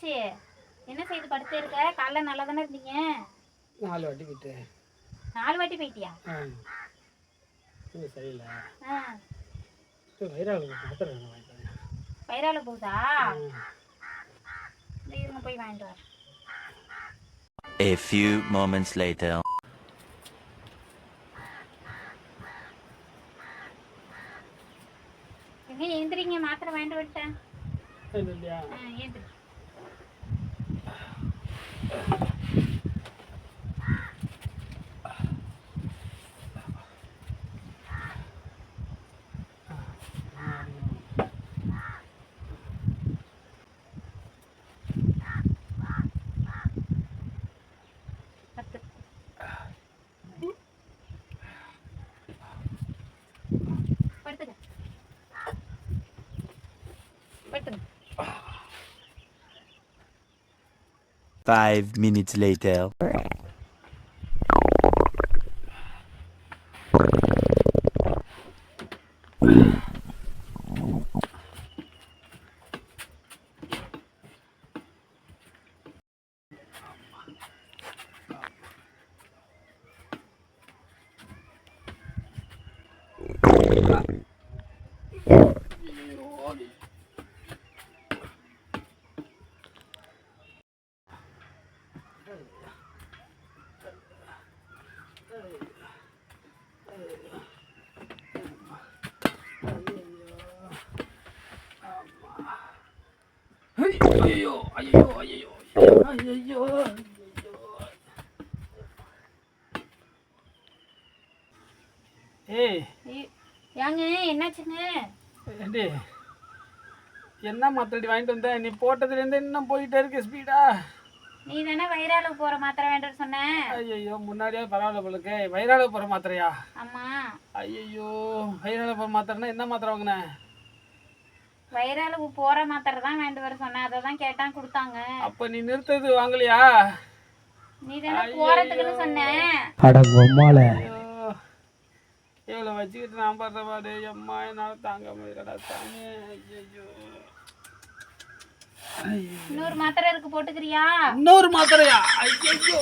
என்னாச்சு? என்ன செய்து படுத்து இருக்க? காலைல நல்லா தானே இருந்தீங்க? 4 வாட்டி போயிட்டேன். 4 வாட்டி போயிட்டியா? இது சரியில்லை. ஆ. வயிறால மாத்திரை வாங்கிட்டேன். வயிறால போகுதா? இருங்க போய் வாங்கிட்டு வரேன். A few moments later. எங்க எந்திரிங்க, மாத்திரை வாங்கிட்டு வந்துட்டேன். இல்லையா? எந்திரி. படுத்துக்க. படுத்துக்க. 5 minutes later. ஐயோ ஐயோ ஐயோ ஐயோ. ஏய் ஏங்க என்னாச்சுங்க? ஏண்டி என்ன மாத்திரை வாங்கிட்டு வந்த? நீ போட்டதுலேருந்து இன்னும் போயிட்டே இருக்கு ஸ்பீடா. நீ தானே வயிறாளுக்கு போற மாத்திரை வேண்டாம்னு சொன்ன. ஐயோ முன்னாடியே பரவாயில்ல போலுக்கு. வயிறால போகிற மாத்திரையா? ஆமா. ஐயோ வயிறால போகிற மாத்திரைனா என்ன மாத்திரை வாங்கின? வயிறாளுக்கு போற மாத்திரை தான் வேண்டு வர சொன்னேன். அதை தான் கேட்டான் கொடுத்தாங்க. அப்போ நீ நிறுத்தது வாங்கலையா? நீ தானே போறதுக்குன்னு சொன்ன. அட பொம்மால. இவ்வளோ வச்சுக்கிட்டு நான் படுற பாடு அம்மா என்னால் தாங்க முடியலடா தாங்க. ஐயோ இன்னொரு மாத்திரை இருக்கு, போட்டுக்கிறியா? இன்னொரு மாத்திரையா? ஐயோ